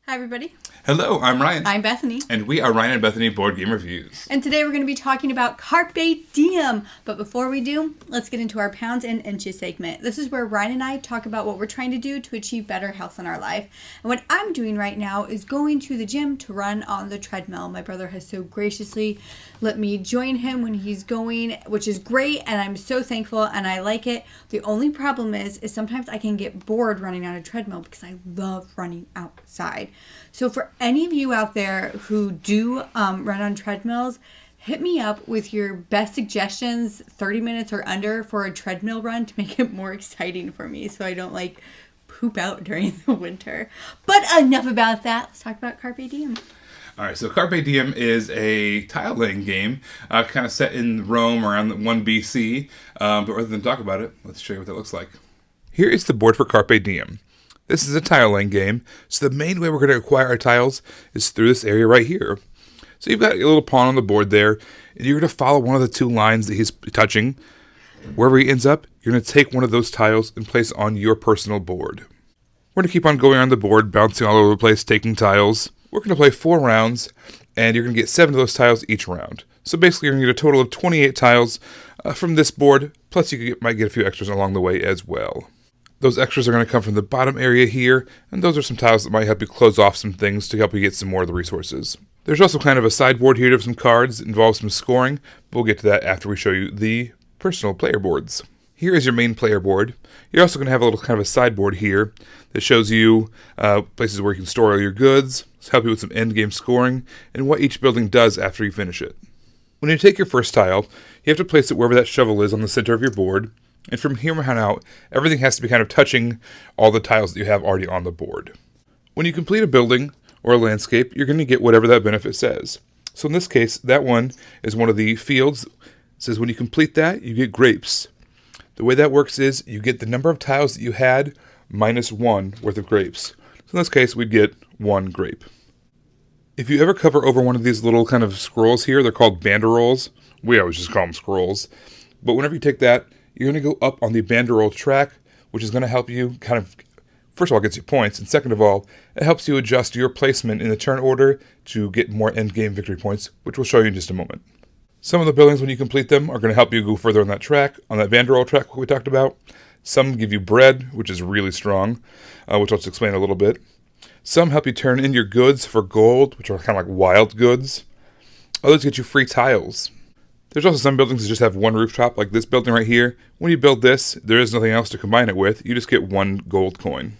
Hi, everybody. Hello, I'm Ryan. I'm Bethany. And we are Ryan and Bethany Board Game Reviews. And today we're going to be talking about Carpe Diem. But before we do, let's get into our Pounds and Inches segment. This is where Ryan and I talk about what we're trying to do to achieve better health in our life. And what I'm doing right now is going to the gym to run on the treadmill. My brother has so graciously let me join him when he's going, which is great. And I'm so thankful and I like it. The only problem is sometimes I can get bored running on a treadmill because I love running outside. So for any of you out there who do run on treadmills, hit me up with your best suggestions, 30 minutes or under, for a treadmill run to make it more exciting for me so I don't poop out during the winter. But enough about that. Let's talk about Carpe Diem. All right, so Carpe Diem is a tile-laying game, kind of set in Rome around 1 BC. But rather than talk about it, let's show you what that looks like. Here is the board for Carpe Diem. This is a tile-laying game, so the main way we're going to acquire our tiles is through this area right here. So you've got your little pawn on the board there, and you're going to follow one of the two lines that he's touching. Wherever he ends up, you're going to take one of those tiles and place on your personal board. We're going to keep on going on the board, bouncing all over the place, taking tiles. We're going to play 4 rounds, and you're going to get 7 of those tiles each round. So basically, you're going to get a total of 28 tiles from this board, plus you might get a few extras along the way as well. Those extras are going to come from the bottom area here, and those are some tiles that might help you close off some things to help you get some more of the resources. There's also kind of a sideboard here of some cards that involve some scoring, but we'll get to that after we show you the personal player boards. Here is your main player board. You're also going to have a little kind of a sideboard here that shows you places where you can store all your goods, help you with some end-game scoring, and what each building does after you finish it. When you take your first tile, you have to place it wherever that shovel is on the center of your board. And from here on out, everything has to be kind of touching all the tiles that you have already on the board. When you complete a building or a landscape, you're going to get whatever that benefit says. So in this case, that one is one of the fields. It says when you complete that, you get grapes. The way that works is you get the number of tiles that you had minus 1 worth of grapes. So in this case, we'd get 1 grape. If you ever cover over one of these little kind of scrolls here, they're called banderoles. We always just call them scrolls. But whenever you take that, you're going to go up on the banderole track, which is going to help you kind of, first of all, gets you points, and second of all, it helps you adjust your placement in the turn order to get more end-game victory points, which we'll show you in just a moment. Some of the buildings, when you complete them, are going to help you go further on that track, on that banderole track, what we talked about. Some give you bread, which is really strong, which I'll just explain a little bit. Some help you turn in your goods for gold, which are kind of like wild goods. Others get you free tiles. There's also some buildings that just have one rooftop, like this building right here. When you build this, there is nothing else to combine it with. You just get 1 gold coin.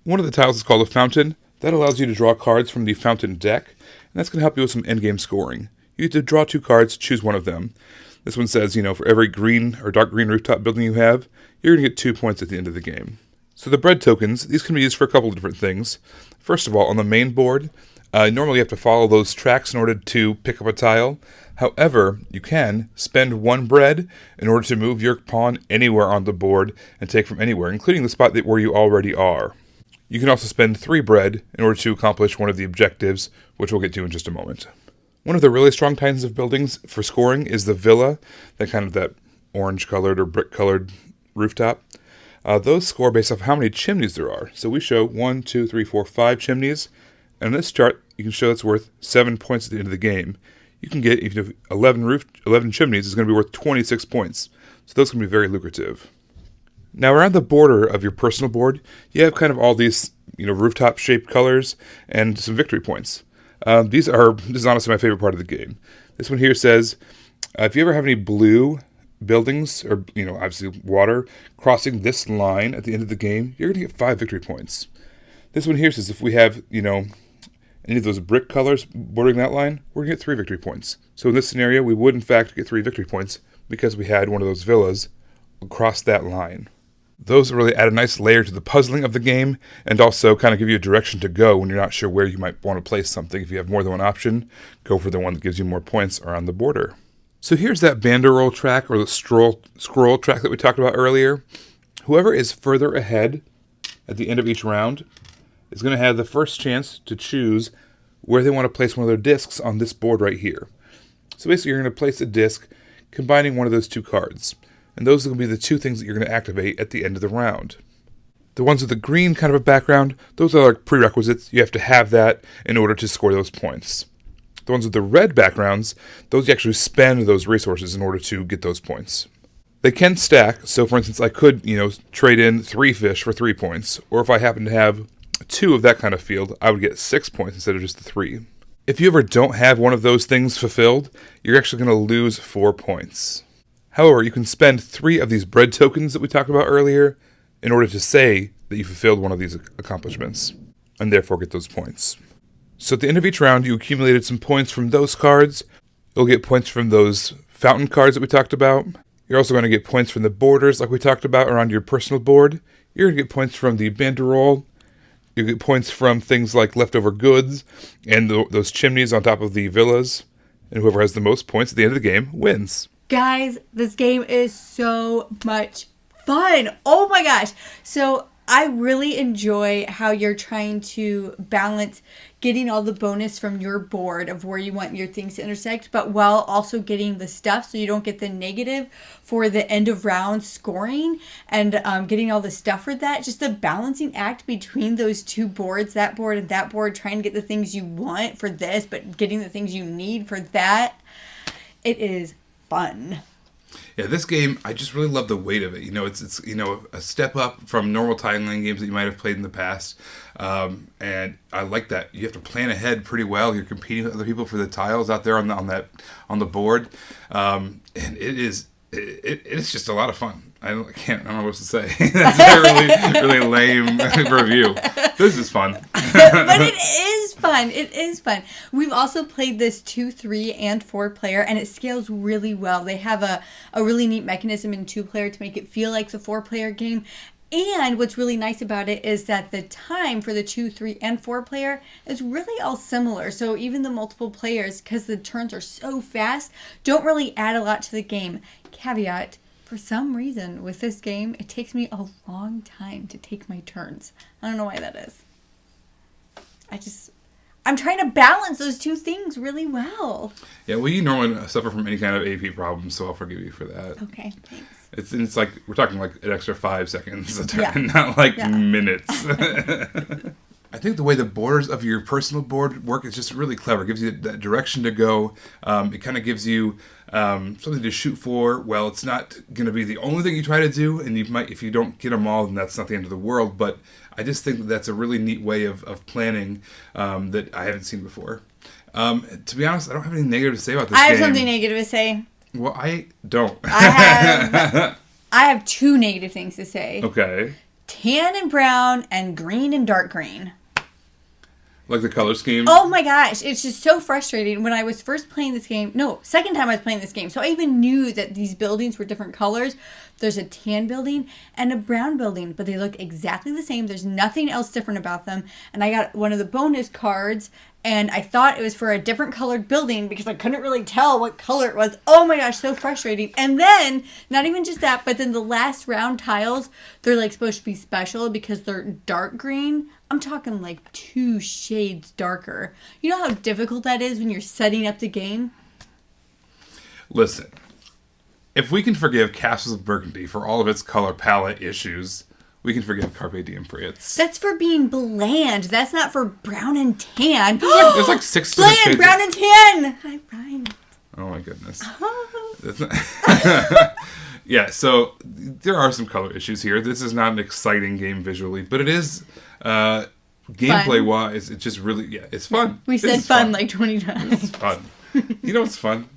One of the tiles is called a fountain. That allows you to draw cards from the fountain deck, and that's going to help you with some endgame scoring. You get to draw 2 cards, choose one of them. This one says, for every green or dark green rooftop building you have, you're going to get 2 points at the end of the game. So the bread tokens, these can be used for a couple of different things. First of all, on the main board, normally you have to follow those tracks in order to pick up a tile. However, you can spend 1 bread in order to move your pawn anywhere on the board and take from anywhere, including the spot where you already are. You can also spend 3 bread in order to accomplish one of the objectives, which we'll get to in just a moment. One of the really strong kinds of buildings for scoring is the villa, that orange-colored or brick-colored rooftop. Those score based off how many chimneys there are. So we show 1, 2, 3, 4, 5 chimneys, and in this chart, you can show it's worth 7 points at the end of the game. You can get, if you have 11 chimneys, it's going to be worth 26 points. So those can be very lucrative. Now, around the border of your personal board, you have kind of all these, rooftop-shaped colors and some victory points. This is honestly my favorite part of the game. This one here says, if you ever have any blue buildings, or, obviously water, crossing this line at the end of the game, you're going to get 5 victory points. This one here says if we have, any of those brick colors bordering that line, we're going to get 3 victory points. So in this scenario, we would in fact get 3 victory points because we had one of those villas across that line. Those really add a nice layer to the puzzling of the game and also kind of give you a direction to go when you're not sure where you might want to place something. If you have more than one option, go for the one that gives you more points around the border. So here's that banderole track or the scroll track that we talked about earlier. Whoever is further ahead at the end of each round is going to have the first chance to choose where they want to place one of their discs on this board right here. So basically you're going to place a disc combining one of those 2 cards. And those are going to be the 2 things that you're going to activate at the end of the round. The ones with the green kind of a background, those are like prerequisites. You have to have that in order to score those points. The ones with the red backgrounds, those you actually spend those resources in order to get those points. They can stack, so for instance, I could, trade in 3 fish for 3 points, or if I happen to have 2 of that kind of field, I would get 6 points instead of just the 3. If you ever don't have one of those things fulfilled, you're actually going to lose 4 points. However, you can spend 3 of these bread tokens that we talked about earlier in order to say that you fulfilled one of these accomplishments, and therefore get those points. So at the end of each round, you accumulated some points from those cards. You'll get points from those fountain cards that we talked about. You're also going to get points from the borders like we talked about around your personal board. You're going to get points from the banderole. You'll get points from things like leftover goods and those chimneys on top of the villas. And whoever has the most points at the end of the game wins. Guys, this game is so much fun. Oh my gosh. So I really enjoy how you're trying to balance getting all the bonus from your board of where you want your things to intersect, but while also getting the stuff so you don't get the negative for the end of round scoring and getting all the stuff for that. Just the balancing act between those two boards, that board and that board, trying to get the things you want for this, but getting the things you need for that. It is fun. Yeah, this game, I just really love the weight of it. It's a step up from normal tiling games that you might have played in the past. And I like that. You have to plan ahead pretty well. You're competing with other people for the tiles out there on the board. And it's just a lot of fun. I don't know what to say. That's a really lame review. This is fun. But it is fun. It is fun. We've also played this 2, 3, and 4 player, and it scales really well. They have a really neat mechanism in 2 player to make it feel like the 4 player game. And what's really nice about it is that the time for the 2, 3, and 4 player is really all similar. So even the multiple players, because the turns are so fast, don't really add a lot to the game. Caveat, for some reason with this game, it takes me a long time to take my turns. I don't know why that is. I'm trying to balance those 2 things really well. Yeah, well, you normally suffer from any kind of AP problems, so I'll forgive you for that. Okay, thanks. It's like, we're talking like an extra 5 seconds a turn, not like minutes. I think the way the borders of your personal board work is just really clever. It gives you that direction to go. It kind of gives you something to shoot for. Well, it's not going to be the only thing you try to do, and if you don't get them all, then that's not the end of the world. But I just think that's a really neat way of planning that I haven't seen before. To be honest, I don't have anything negative to say about this game. I have something negative to say. Well, I don't. I have 2 negative things to say. Okay. Tan and brown and green and dark green. Like the color scheme? Oh my gosh, it's just so frustrating. When I was first playing this game, second time I was playing this game, so I even knew that these buildings were different colors. There's a tan building and a brown building, but they look exactly the same. There's nothing else different about them. And I got one of the bonus cards, and I thought it was for a different colored building because I couldn't really tell what color it was. Oh my gosh, so frustrating. And then, not even just that, but then the last round tiles, they're like supposed to be special because they're dark green. I'm talking like 2 shades darker. You know how difficult that is when you're setting up the game? Listen, if we can forgive Castles of Burgundy for all of its color palette issues, we can forgive Carpe Diem for its... That's for being bland. That's not for brown and tan. There's like 6 bland, shades. Brown and tan. Hi, Ryan. Oh my goodness. That's not... Yeah, so there are some color issues here. This is not an exciting game visually, but it is... gameplay-wise, it's just really... Yeah, it's fun. We said fun like 20 times. It's fun. You know what's fun?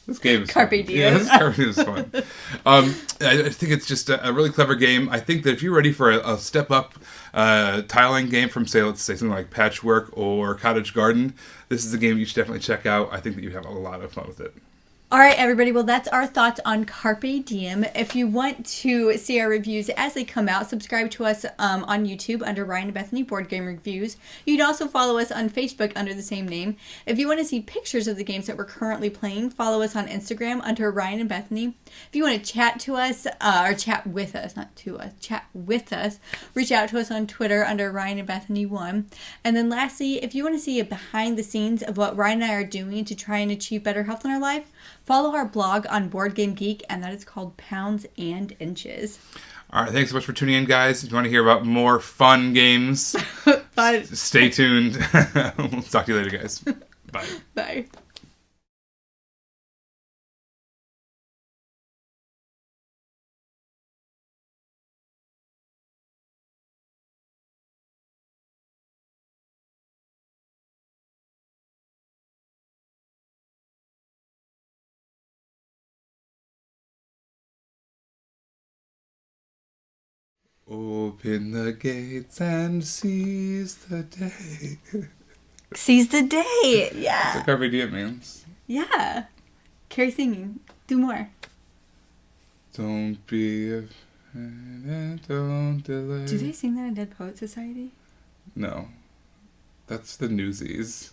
This game is Carpe fun. Diem. Yeah, this Carpe Diem is fun. I think it's just a really clever game. I think that if you're ready for a step-up tiling game from, let's say, something like Patchwork or Cottage Garden, this is a game you should definitely check out. I think that you have a lot of fun with it. All right, everybody. Well, that's our thoughts on Carpe Diem. If you want to see our reviews as they come out, subscribe to us on YouTube under Ryan and Bethany Board Game Reviews. You can also follow us on Facebook under the same name. If you want to see pictures of the games that we're currently playing, follow us on Instagram under Ryan and Bethany. If you want to chat to us, or chat with us, not to us, chat with us, reach out to us on Twitter under Ryan and Bethany 1. And then lastly, if you want to see a behind the scenes of what Ryan and I are doing to try and achieve better health in our life, follow our blog on Board Game Geek, and that is called Pounds and Inches. All right, thanks so much for tuning in, guys. If you want to hear about more fun games, stay tuned. We'll talk to you later, guys. Bye. Bye. Open the gates and seize the day. Seize the day. Yeah. That's what Carpe Diem means. Yeah. Carrie singing. Do more. Don't be afraid and don't delay. Do they sing that in Dead Poet Society? No. That's the Newsies.